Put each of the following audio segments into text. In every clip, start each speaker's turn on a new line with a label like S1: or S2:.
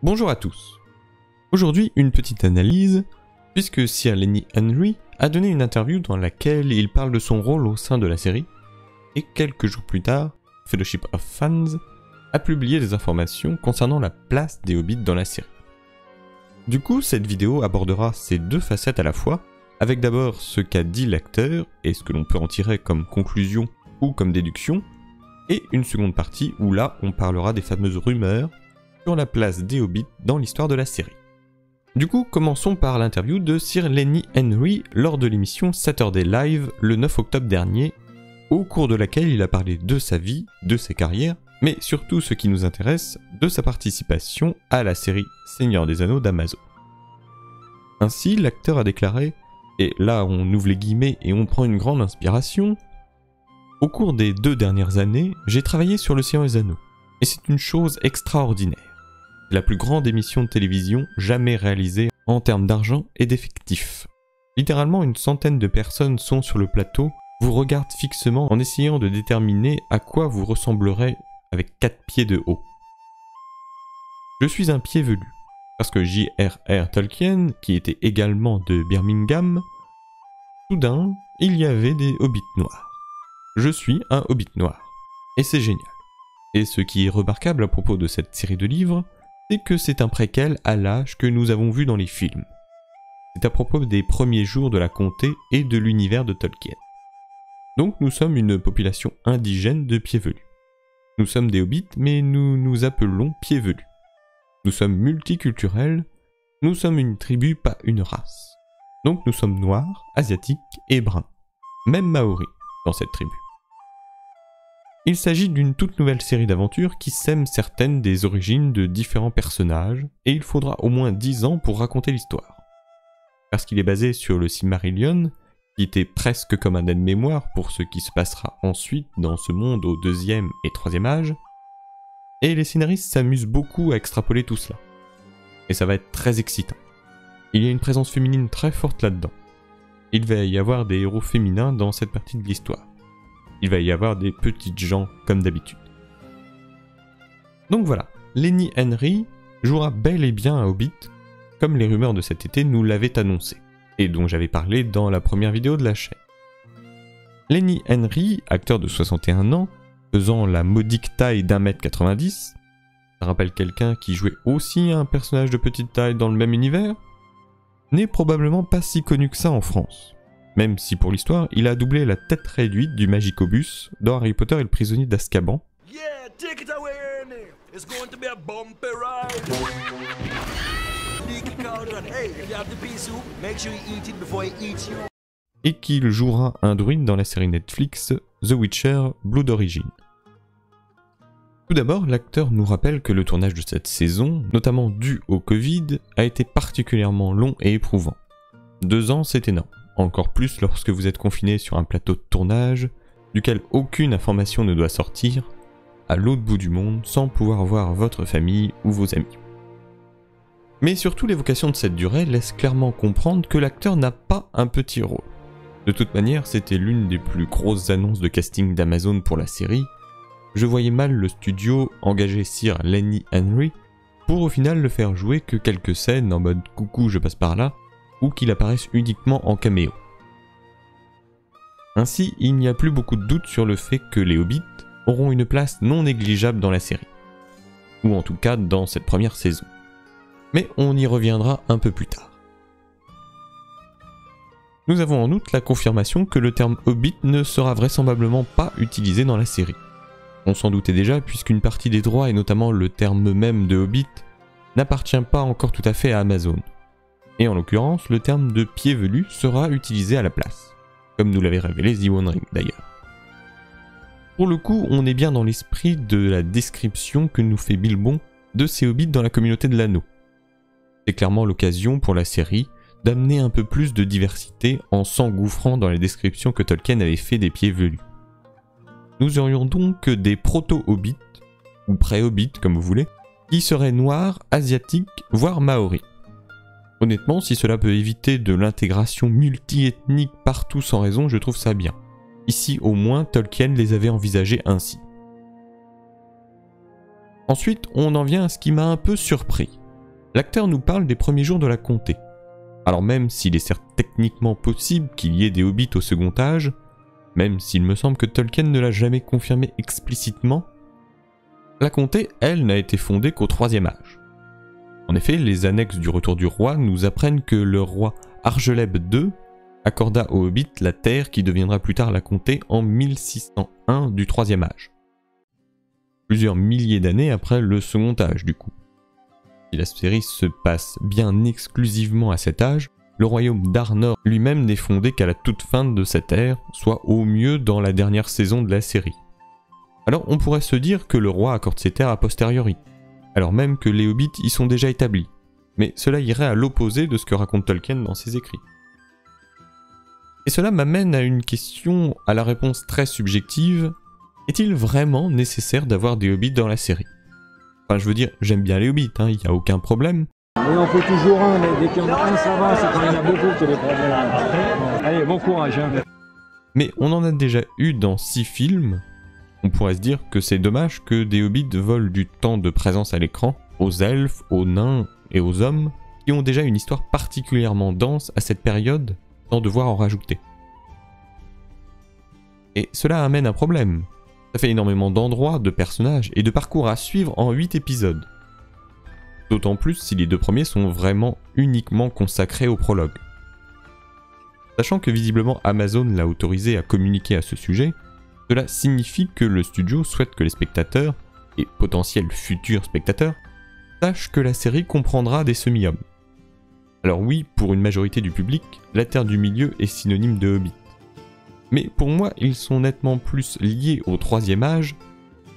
S1: Bonjour à tous. Aujourd'hui, une petite analyse, puisque Sir Lenny Henry a donné une interview dans laquelle il parle de son rôle au sein de la série, et quelques jours plus tard, Fellowship of Fans a publié des informations concernant la place des Hobbits dans la série. Du coup, cette vidéo abordera ces deux facettes à la fois, avec d'abord ce qu'a dit l'acteur et ce que l'on peut en tirer comme conclusion ou comme déduction, et une seconde partie où là on parlera des fameuses rumeurs sur la place des Hobbits dans l'histoire de la série. Du coup, commençons par l'interview de Sir Lenny Henry lors de l'émission Saturday Live le 9 octobre dernier, au cours de laquelle il a parlé de sa vie, de sa carrière, mais surtout ce qui nous intéresse, de sa participation à la série Seigneur des Anneaux d'Amazon. Ainsi, l'acteur a déclaré, et là on ouvre les guillemets et on prend une grande inspiration, « Au cours des 2 dernières années, j'ai travaillé sur le Seigneur des Anneaux, et c'est une chose extraordinaire. C'est la plus grande émission de télévision jamais réalisée en termes d'argent et d'effectifs. Littéralement une centaine de personnes sont sur le plateau, vous regardent fixement en essayant de déterminer à quoi vous ressemblerez avec 4 pieds de haut. Je suis un pied velu, parce que J.R.R. Tolkien, qui était également de Birmingham, soudain, il y avait des hobbits noirs. Je suis un hobbit noir, et c'est génial. Et ce qui est remarquable à propos de cette série de livres, c'est que c'est un préquel à l'âge que nous avons vu dans les films. C'est à propos des premiers jours de la comté et de l'univers de Tolkien. Donc nous sommes une population indigène de pieds velus. Nous sommes des hobbits, mais nous nous appelons pieds velus. Nous sommes multiculturels, nous sommes une tribu, pas une race. Donc nous sommes noirs, asiatiques et bruns. Même maoris dans cette tribu. Il s'agit d'une toute nouvelle série d'aventures qui sème certaines des origines de différents personnages, et il faudra au moins 10 ans pour raconter l'histoire. Parce qu'il est basé sur le Silmarillion, qui était presque comme un aide-mémoire pour ce qui se passera ensuite dans ce monde au 2e et 3e âge, et les scénaristes s'amusent beaucoup à extrapoler tout cela. Et ça va être très excitant. Il y a une présence féminine très forte là-dedans. Il va y avoir des héros féminins dans cette partie de l'histoire. Il va y avoir des petites gens comme d'habitude. Donc voilà, Lenny Henry jouera bel et bien un Hobbit, comme les rumeurs de cet été nous l'avaient annoncé, et dont j'avais parlé dans la première vidéo de la chaîne. Lenny Henry, acteur de 61 ans, faisant la modique taille d'1m90, ça rappelle quelqu'un qui jouait aussi un personnage de petite taille dans le même univers, n'est probablement pas si connu que ça en France. Même si pour l'histoire, il a doublé la tête réduite du Magicobus dans Harry Potter et le prisonnier d'Azkaban. Et qu'il jouera un druide dans la série Netflix The Witcher Blood Origin. Tout d'abord, l'acteur nous rappelle que le tournage de cette saison, notamment dû au Covid, a été particulièrement long et éprouvant. 2 ans, c'est énorme. Encore plus lorsque vous êtes confiné sur un plateau de tournage, duquel aucune information ne doit sortir, à l'autre bout du monde, sans pouvoir voir votre famille ou vos amis. Mais surtout, l'évocation de cette durée laisse clairement comprendre que l'acteur n'a pas un petit rôle. De toute manière, c'était l'une des plus grosses annonces de casting d'Amazon pour la série. Je voyais mal le studio engager Sir Lenny Henry pour au final le faire jouer que quelques scènes en mode « coucou, je passe par là », ou qu'il apparaisse uniquement en caméo. Ainsi, il n'y a plus beaucoup de doute sur le fait que les Hobbits auront une place non négligeable dans la série. Ou en tout cas dans cette première saison. Mais on y reviendra un peu plus tard. Nous avons en outre la confirmation que le terme Hobbit ne sera vraisemblablement pas utilisé dans la série. On s'en doutait déjà puisqu'une partie des droits et notamment le terme même de Hobbit n'appartient pas encore tout à fait à Amazon. Et en l'occurrence, le terme de pied velu sera utilisé à la place, comme nous l'avait révélé The One Ring d'ailleurs. Pour le coup, on est bien dans l'esprit de la description que nous fait Bilbon de ces hobbits dans la communauté de l'anneau. C'est clairement l'occasion pour la série d'amener un peu plus de diversité en s'engouffrant dans les descriptions que Tolkien avait fait des pieds velus. Nous aurions donc des proto-hobbits, ou pré-hobbits comme vous voulez, qui seraient noirs, asiatiques, voire maoris. Honnêtement, si cela peut éviter de l'intégration multi-ethnique partout sans raison, je trouve ça bien. Ici, au moins, Tolkien les avait envisagés ainsi. Ensuite, on en vient à ce qui m'a un peu surpris. L'acteur nous parle des premiers jours de la comté. Alors même s'il est certes techniquement possible qu'il y ait des hobbits au second âge, même s'il me semble que Tolkien ne l'a jamais confirmé explicitement, la comté, elle, n'a été fondée qu'au IIIe âge. En effet, les annexes du Retour du Roi nous apprennent que le roi Argeleb II accorda aux hobbits la terre qui deviendra plus tard la comté en 1601 du IIIe âge. Plusieurs milliers d'années après le second âge du coup. Si la série se passe bien exclusivement à cet âge, le royaume d'Arnor lui-même n'est fondé qu'à la toute fin de cette ère, soit au mieux dans la dernière saison de la série. Alors on pourrait se dire que le roi accorde ses terres a posteriori, alors même que les hobbits y sont déjà établis, mais cela irait à l'opposé de ce que raconte Tolkien dans ses écrits. Et cela m'amène à une question à la réponse très subjective, est-il vraiment nécessaire d'avoir des hobbits dans la série? Enfin je veux dire, j'aime bien les hobbits, il n'y a aucun problème.
S2: Il en faut toujours un, mais dès qu'il y en a un ça va, c'est quand il y en a beaucoup que les problèmes. Allez, bon courage.
S1: Mais on en a déjà eu dans 6 films. On pourrait se dire que c'est dommage que des hobbits volent du temps de présence à l'écran aux elfes, aux nains et aux hommes qui ont déjà une histoire particulièrement dense à cette période sans devoir en rajouter. Et cela amène un problème. Ça fait énormément d'endroits, de personnages et de parcours à suivre en 8 épisodes. D'autant plus si les 2 premiers sont vraiment uniquement consacrés au prologue. Sachant que visiblement Amazon l'a autorisé à communiquer à ce sujet, cela signifie que le studio souhaite que les spectateurs, et potentiels futurs spectateurs, sachent que la série comprendra des semi-hommes. Alors oui, pour une majorité du public, la Terre du Milieu est synonyme de Hobbit. Mais pour moi, ils sont nettement plus liés au 3e âge,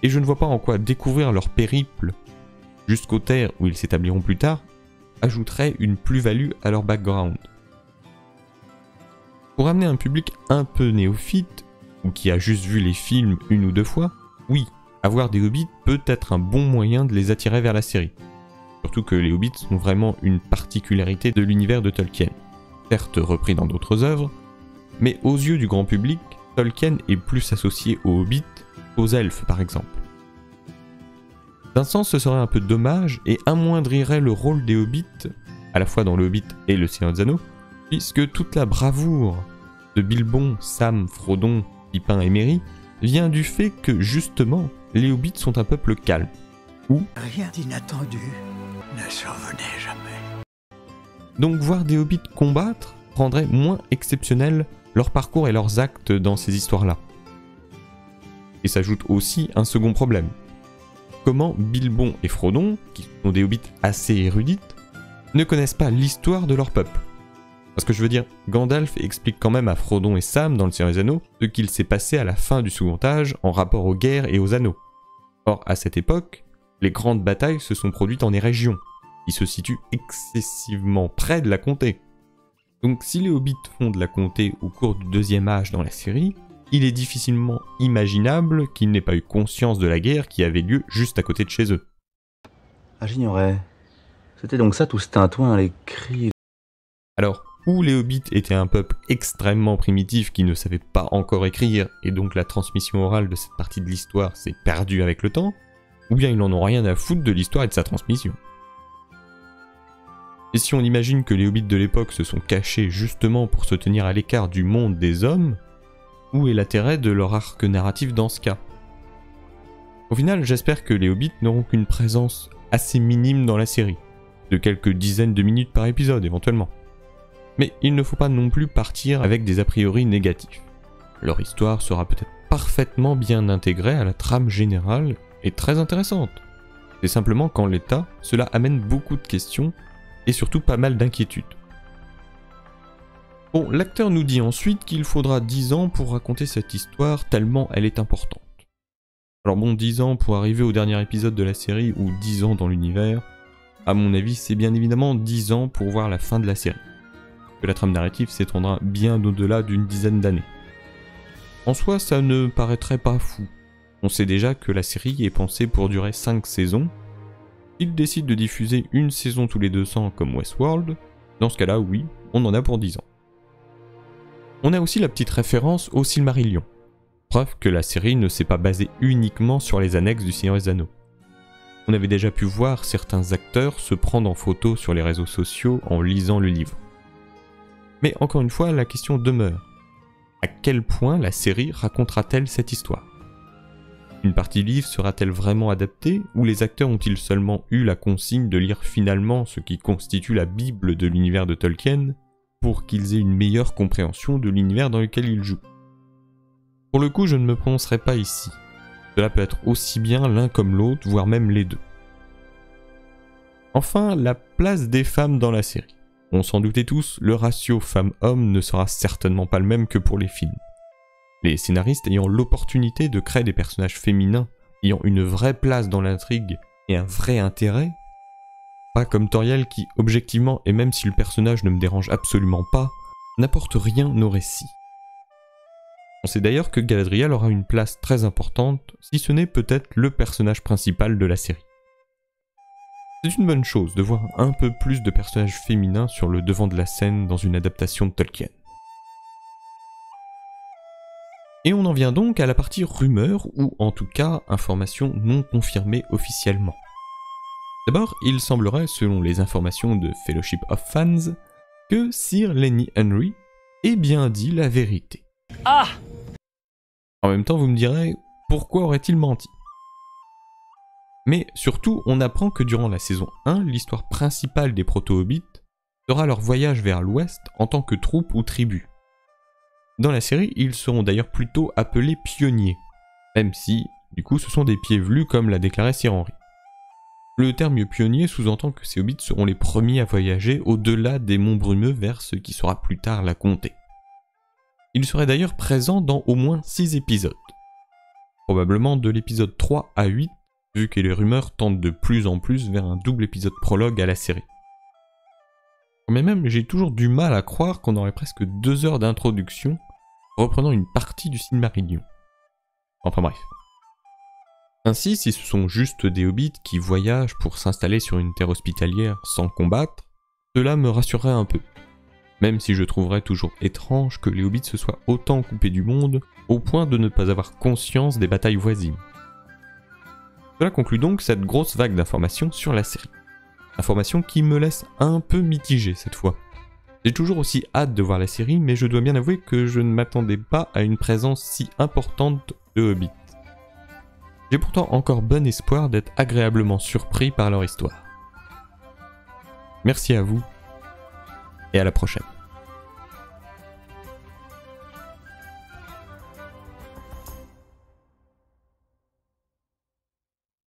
S1: et je ne vois pas en quoi découvrir leur périple jusqu'aux terres où ils s'établiront plus tard ajouterait une plus-value à leur background. Pour amener un public un peu néophyte, ou qui a juste vu les films 1 ou 2 fois, oui, avoir des hobbits peut être un bon moyen de les attirer vers la série. Surtout que les hobbits sont vraiment une particularité de l'univers de Tolkien. Certes repris dans d'autres œuvres, mais aux yeux du grand public, Tolkien est plus associé aux hobbits qu'aux elfes par exemple. D'un sens, ce serait un peu dommage et amoindrirait le rôle des hobbits, à la fois dans le Hobbit et le Seigneur des Anneaux, puisque toute la bravoure de Bilbon, Sam, Frodon, Pippin et Merry vient du fait que justement, les hobbits sont un peuple calme. Ou
S3: rien d'inattendu ne survenait jamais.
S1: Donc voir des hobbits combattre rendrait moins exceptionnel leur parcours et leurs actes dans ces histoires-là. Et s'ajoute aussi un second problème. Comment Bilbon et Frodon, qui sont des hobbits assez érudites, ne connaissent pas l'histoire de leur peuple? Parce que je veux dire, Gandalf explique quand même à Frodon et Sam dans le Seigneur des Anneaux ce qu'il s'est passé à la fin du Second Âge en rapport aux guerres et aux anneaux. Or, à cette époque, les grandes batailles se sont produites en des régions, qui se situent excessivement près de la comté. Donc si les hobbits font de la comté au cours du 2e âge dans la série, il est difficilement imaginable qu'ils n'aient pas eu conscience de la guerre qui avait lieu juste à côté de chez eux.
S4: Ah, j'ignorais. C'était donc ça tout ce tintouin, les cris...
S1: Alors, ou les hobbits étaient un peuple extrêmement primitif qui ne savait pas encore écrire, et donc la transmission orale de cette partie de l'histoire s'est perdue avec le temps, ou bien ils n'en ont rien à foutre de l'histoire et de sa transmission. Et si on imagine que les hobbits de l'époque se sont cachés justement pour se tenir à l'écart du monde des hommes, où est l'intérêt de leur arc narratif dans ce cas? Au final, j'espère que les hobbits n'auront qu'une présence assez minime dans la série, de quelques dizaines de minutes par épisode éventuellement. Mais il ne faut pas non plus partir avec des a priori négatifs. Leur histoire sera peut-être parfaitement bien intégrée à la trame générale et très intéressante. C'est simplement qu'en l'état, cela amène beaucoup de questions et surtout pas mal d'inquiétudes. Bon, l'acteur nous dit ensuite qu'il faudra 10 ans pour raconter cette histoire tellement elle est importante. Alors bon, 10 ans pour arriver au dernier épisode de la série ou 10 ans dans l'univers, à mon avis c'est bien évidemment 10 ans pour voir la fin de la série. Que la trame narrative s'étendra bien au-delà d'une dizaine d'années. En soi, ça ne paraîtrait pas fou. On sait déjà que la série est pensée pour durer 5 saisons. S'ils décident de diffuser une saison tous les 200 comme Westworld, dans ce cas-là, oui, on en a pour 10 ans. On a aussi la petite référence au Silmarillion, preuve que la série ne s'est pas basée uniquement sur les annexes du Seigneur des Anneaux. On avait déjà pu voir certains acteurs se prendre en photo sur les réseaux sociaux en lisant le livre. Mais encore une fois, la question demeure. À quel point la série racontera-t-elle cette histoire ? Une partie du livre sera-t-elle vraiment adaptée, ou les acteurs ont-ils seulement eu la consigne de lire finalement ce qui constitue la Bible de l'univers de Tolkien, pour qu'ils aient une meilleure compréhension de l'univers dans lequel ils jouent ? Pour le coup, je ne me prononcerai pas ici. Cela peut être aussi bien l'un comme l'autre, voire même les deux. Enfin, la place des femmes dans la série. On s'en doutait tous, le ratio femmes-hommes ne sera certainement pas le même que pour les films. Les scénaristes ayant l'opportunité de créer des personnages féminins, ayant une vraie place dans l'intrigue et un vrai intérêt, pas comme Toriel qui, objectivement, et même si le personnage ne me dérange absolument pas, n'apporte rien au récit. On sait d'ailleurs que Galadriel aura une place très importante, si ce n'est peut-être le personnage principal de la série. C'est une bonne chose de voir un peu plus de personnages féminins sur le devant de la scène dans une adaptation de Tolkien. Et on en vient donc à la partie rumeur, ou en tout cas information non confirmée officiellement. D'abord, il semblerait, selon les informations de Fellowship of Fans, que Sir Lenny Henry ait bien dit la vérité. Ah ! En même temps, vous me direz, pourquoi aurait-il menti ? Mais surtout, on apprend que durant la saison 1, l'histoire principale des proto-hobbits sera leur voyage vers l'ouest en tant que troupe ou tribu. Dans la série, ils seront d'ailleurs plutôt appelés pionniers, même si, du coup, ce sont des pieds velus comme l'a déclaré Sir Henry. Le terme pionnier sous-entend que ces hobbits seront les premiers à voyager au-delà des monts brumeux vers ce qui sera plus tard la comté. Ils seraient d'ailleurs présents dans au moins 6 épisodes. Probablement de l'épisode 3 à 8, vu que les rumeurs tendent de plus en plus vers un double épisode prologue à la série. Mais même, j'ai toujours du mal à croire qu'on aurait presque 2 heures d'introduction reprenant une partie du Silmarillion. Enfin bref. Ainsi, si ce sont juste des hobbits qui voyagent pour s'installer sur une terre hospitalière sans combattre, cela me rassurerait un peu. Même si je trouverais toujours étrange que les hobbits se soient autant coupés du monde au point de ne pas avoir conscience des batailles voisines. Cela conclut donc cette grosse vague d'informations sur la série. Informations qui me laissent un peu mitigé cette fois. J'ai toujours aussi hâte de voir la série, mais je dois bien avouer que je ne m'attendais pas à une présence si importante de hobbits. J'ai pourtant encore bon espoir d'être agréablement surpris par leur histoire. Merci à vous, et à la prochaine.